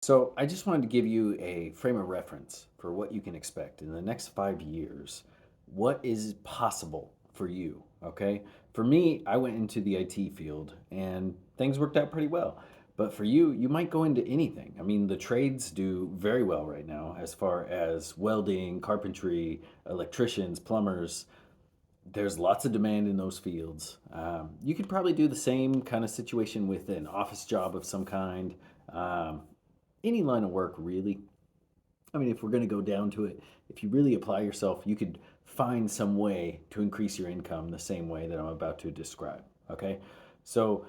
So, I just wanted to give you a frame of reference for what you can expect in the next 5 years. What is possible for you? Okay. For me, I went into the IT field and things worked out pretty well. But for you, you might go into anything. I mean, the trades do very well right now as far as welding, carpentry, electricians, plumbers. There's lots of demand in those fields. You could probably do the same kind of situation with an office job of some kind. Um, any line of work, really. I mean, if we're going to go down to it, if you really apply yourself, you could find some way to increase your income the same way that I'm about to describe. Okay. So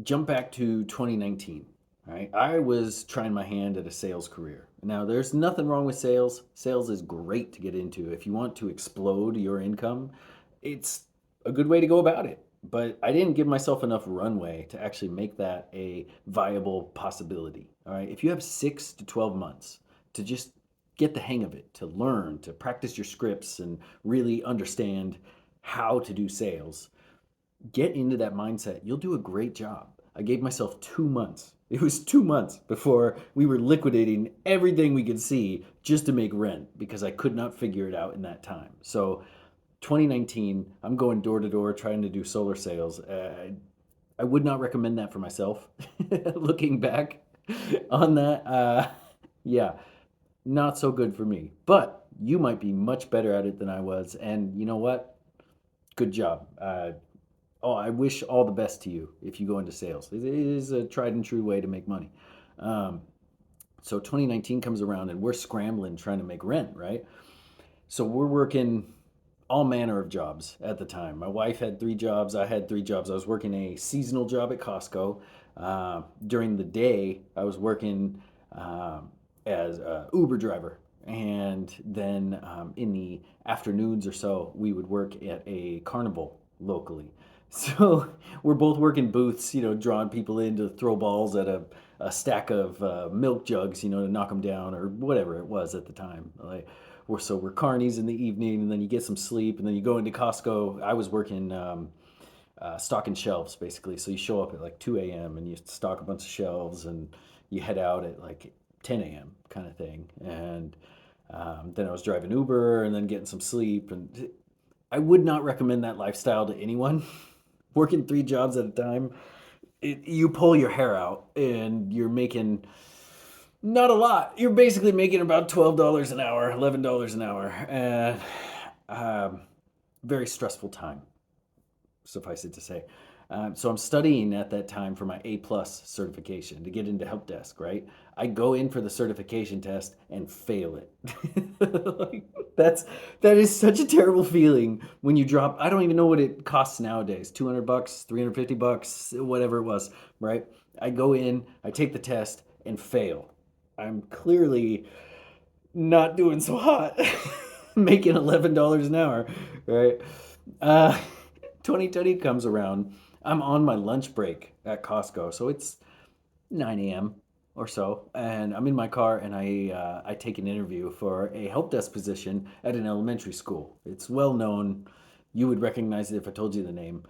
jump back to 2019. All right. I was trying my hand at a sales career. Now, there's nothing wrong with sales. Sales is great to get into. If you want to explode your income, it's a good way to go about it. But I didn't give myself enough runway to actually make that a viable possibility. All right. If you have 6 to 12 months to just get the hang of it, to learn, to practice your scripts and really understand how to do sales, get into that mindset. You'll do a great job. I gave myself 2 months. It was 2 months before we were liquidating everything we could see just to make rent because I could not figure it out in that time. So, 2019, I'm going door to door trying to do solar sales. I would not recommend that for myself. Looking back on that, yeah, not so good for me. But you might be much better at it than I was. And you know what? Good job. I wish all the best to you if you go into sales. It is a tried and true way to make money. Um, so 2019 comes around and we're scrambling trying to make rent, right? So we're working all manner of jobs at the time. My wife had 3 jobs. I had 3 jobs. I was working a seasonal job at Costco. During the day, I was working as a Uber driver. And then in the afternoons or so, we would work at a carnival locally. So we're both working booths, drawing people in to throw balls at a stack of milk jugs, to knock them down or whatever it was at the time. Like, we're carnies in the evening, and then you get some sleep, and then you go into Costco. I was working stocking shelves basically. So you show up at like 2 a.m. and you stock a bunch of shelves, and you head out at like 10 a.m. kind of thing. And then I was driving Uber, and then getting some sleep. And I would not recommend that lifestyle to anyone. Working 3 jobs at a time, you pull your hair out, and you're making not a lot. You're basically making about $12 an hour, $11 an hour, and very stressful time, suffice it to say. So I'm studying at that time for my A plus certification to get into help desk. Right, I go in for the certification test and fail it. Like, that is such a terrible feeling when you drop. I don't even know what it costs nowadays. $200, $350, whatever it was. Right, I go in, I take the test and fail. I'm clearly not doing so hot, making $11 an hour, right? Uh, 2020 comes around. I'm on my lunch break at Costco, so it's 9 a.m. or so, and I'm in my car and I take an interview for a help desk position at an elementary school. It's well known. You would recognize it if I told you the name,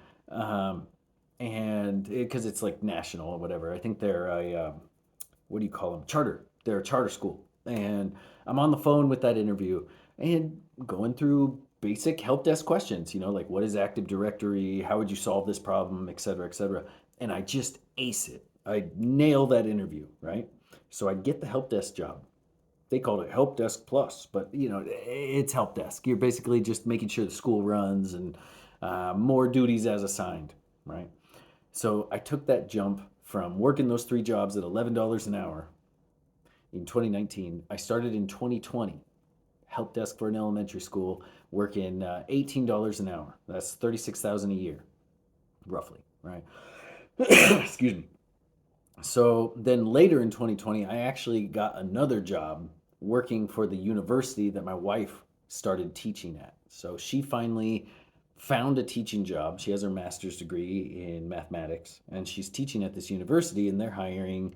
and because it's like national or whatever. I think they're a what do you call them? Charter. They're a charter school. And I'm on the phone with that interview and going through basic help desk questions, like what is Active Directory? How would you solve this problem, et cetera, et cetera. And I just ace it. I nail that interview, right? So I get the help desk job. They called it Help Desk Plus, but it's help desk. You're basically just making sure the school runs and more duties as assigned, right? So I took that jump from working those 3 jobs at $11 an hour in 2019. I started in 2020, help desk for an elementary school, working $18 an hour. That's 36,000 a year, roughly, right? Excuse me. So then later in 2020, I actually got another job working for the university that my wife started teaching at. So she finally found a teaching job. She has her master's degree in mathematics, and she's teaching at this university, and they're hiring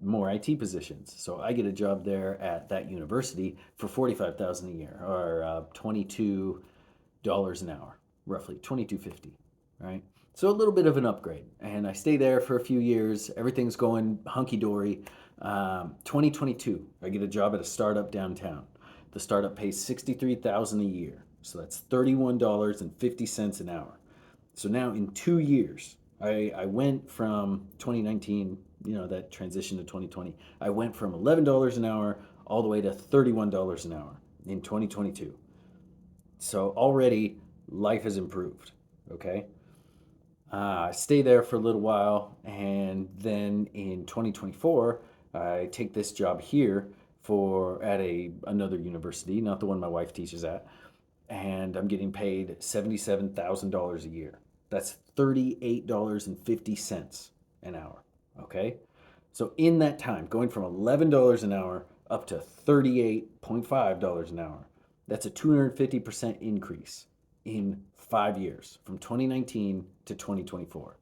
more IT positions. So I get a job there at that university for 45,000 a year, or $22 an hour, roughly 22.50, right? So a little bit of an upgrade, and I stay there for a few years. Everything's going hunky dory. 2022, I get a job at a startup downtown. The startup pays 63,000 a year, so that's $31.50 an hour. So now in 2 years, I went from 2019, that transition to 2020. I went from $11 an hour all the way to $31 an hour in 2022. So already life has improved. Okay. I stay there for a little while, and then in 2024, I take this job here for at another university, not the one my wife teaches at, and I'm getting paid $77,000 a year. That's $38.50 an hour. Okay, so in that time, going from $11 an hour up to $38.50 an hour, that's a 250% increase in 5 years from 2019 to 2024.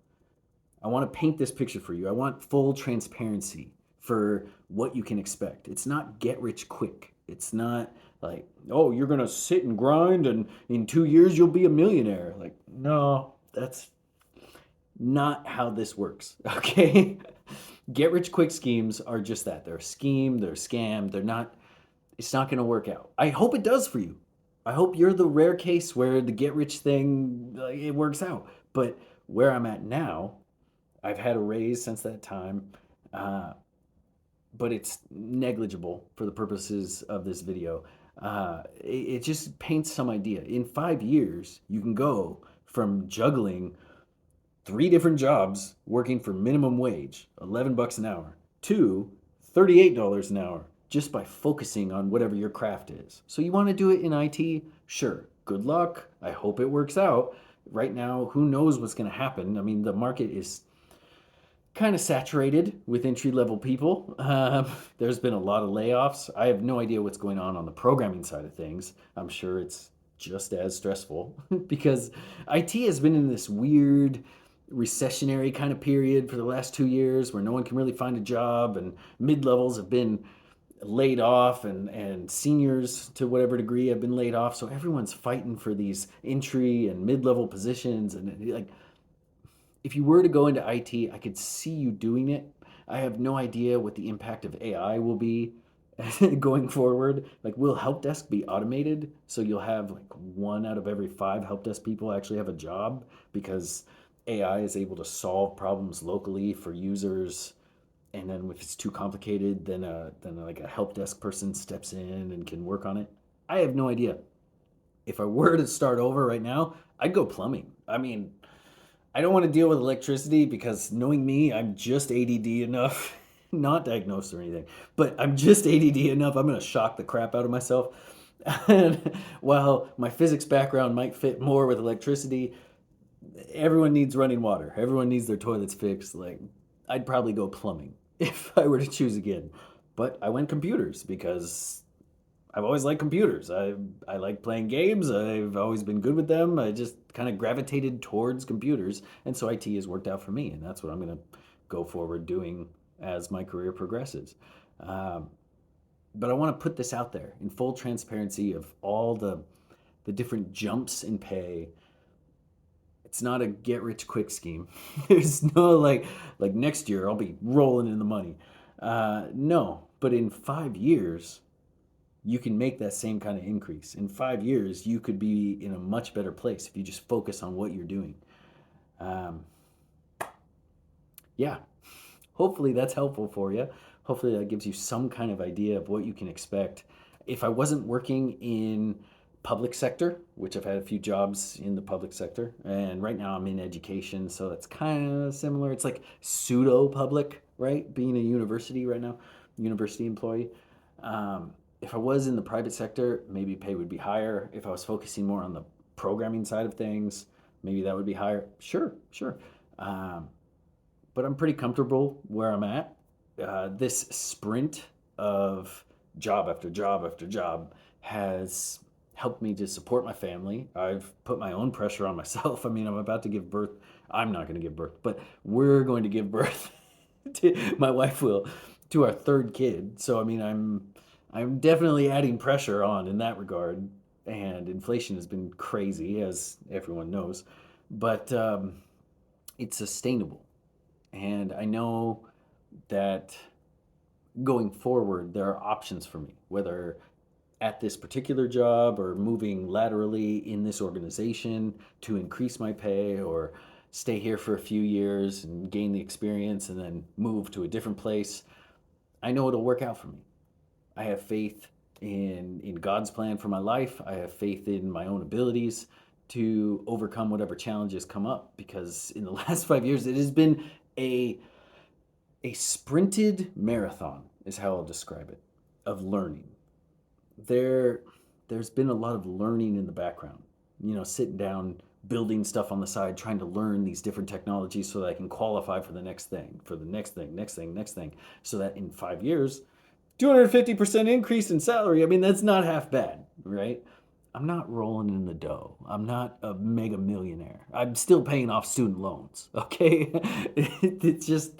I want to paint this picture for you. I want full transparency for what you can expect. It's not get rich quick. It's not like, oh, you're going to sit and grind and in 2 years you'll be a millionaire. Like, no, that's not how this works. Okay. Get rich quick schemes are just that. They're a scheme, they're a scam. It's not going to work out. I hope it does for you. I hope you're the rare case where the get rich thing, like, it works out. But where I'm at now, I've had a raise since that time, uh, but it's negligible for the purposes of this video. It just paints some idea. In 5 years, you can go from juggling three different jobs working for minimum wage, 11 bucks an hour, to $38 an hour just by focusing on whatever your craft is. So you want to do it in IT? Sure. Good luck. I hope it works out. Right now, who knows what's going to happen? I mean, the market is kind of saturated with entry level people. There's been a lot of layoffs. I have no idea what's going on the programming side of things. I'm sure it's just as stressful because IT has been in this weird recessionary kind of period for the last 2 years where no one can really find a job, and mid levels have been laid off, and seniors to whatever degree have been laid off. So everyone's fighting for these entry and mid level positions. And like, if you were to go into IT, I could see you doing it. I have no idea what the impact of AI will be going forward. Like, will help desk be automated so you'll have like one out of every five help desk people actually have a job because AI is able to solve problems locally for users, and then if it's too complicated, then like a help desk person steps in and can work on it. I have no idea. If I were to start over right now, I'd go plumbing. I mean, I don't want to deal with electricity because knowing me, I'm just ADD enough, not diagnosed or anything, but I'm just ADD enough. I'm going to shock the crap out of myself. And while my physics background might fit more with electricity, everyone needs running water. Everyone needs their toilets fixed. Like, I'd probably go plumbing if I were to choose again. But I went computers because I've always liked computers. I like playing games. I've always been good with them. I just kind of gravitated towards computers, and so IT has worked out for me, and that's what I'm going to go forward doing as my career progresses. Um, but I want to put this out there in full transparency of all the different jumps in pay. It's not a get rich quick scheme. There's no like next year I'll be rolling in the money. No, but in 5 years you can make that same kind of increase. In 5 years, you could be in a much better place if you just focus on what you're doing. Um, yeah, hopefully that's helpful for you. Hopefully that gives you some kind of idea of what you can expect. If I wasn't working in public sector, which I've had a few jobs in the public sector, and right now I'm in education, so that's kind of similar. It's like pseudo public, right? Being a university right now, university employee. If I was in the private sector, maybe pay would be higher. If I was focusing more on the programming side of things, maybe that would be higher. Sure, sure. Um, but I'm pretty comfortable where I'm at. This sprint of job after job after job has helped me to support my family. I've put my own pressure on myself. I mean, I'm about to give birth. I'm not going to give birth, but we're going to give birth my wife will, to our third kid. So I mean, I'm definitely adding pressure on in that regard, and inflation has been crazy, as everyone knows, but it's sustainable, and I know that going forward, there are options for me, whether at this particular job or moving laterally in this organization to increase my pay or stay here for a few years and gain the experience and then move to a different place. I know it'll work out for me. I have faith in God's plan for my life. I have faith in my own abilities to overcome whatever challenges come up, because in the last 5 years it has been a a sprinted marathon is how I'll describe it, of learning. there there's been a lot of learning in the background, sitting down, building stuff on the side, trying to learn these different technologies so that I can qualify for the next thing, for the next thing, next thing, next thing, so that in 5 years, 250% increase in salary. I mean, that's not half bad, right? I'm not rolling in the dough. I'm not a mega millionaire. I'm still paying off student loans, okay? It's just,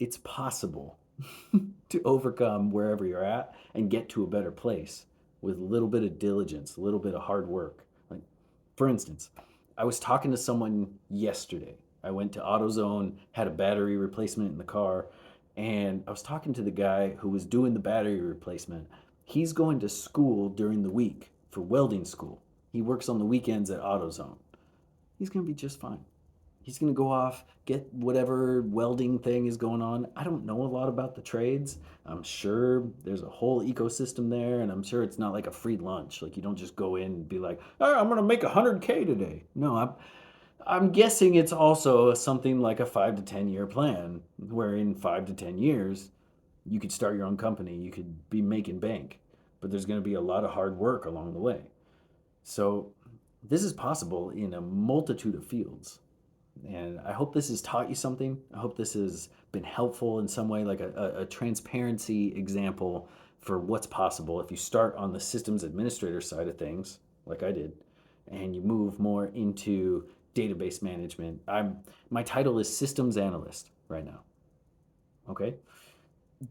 it's possible to overcome wherever you're at and get to a better place with a little bit of diligence, a little bit of hard work. Like, for instance, I was talking to someone yesterday. I went to AutoZone, had a battery replacement in the car, and I was talking to the guy who was doing the battery replacement. He's going to school during the week for welding school. He works on the weekends at AutoZone. He's going to be just fine. He's going to go off, get whatever welding thing is going on. I don't know a lot about the trades. I'm sure there's a whole ecosystem there, and I'm sure it's not like a free lunch. Like, you don't just go in and be like, oh, I'm going to make 100K today. No, I'm guessing it's also something like a 5 to 10 year plan, where in 5 to 10 years, you could start your own company, you could be making bank, but there's going to be a lot of hard work along the way. So, this is possible in a multitude of fields. And I hope this has taught you something. I hope this has been helpful in some way, like a transparency example for what's possible if you start on the systems administrator side of things, like I did, and you move more into database management. My title is systems analyst right now. Okay?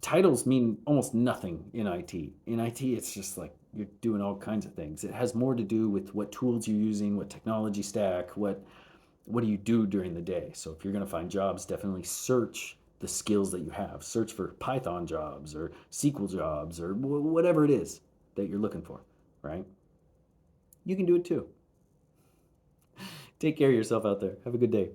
Titles mean almost nothing in IT. In IT, it's just like you're doing all kinds of things. It has more to do with what tools you're using, what technology stack, what do you do during the day. So if you're going to find jobs, definitely search the skills that you have. Search for Python jobs or SQL jobs or whatever it is that you're looking for, right? You can do it too. Take care of yourself out there. Have a good day.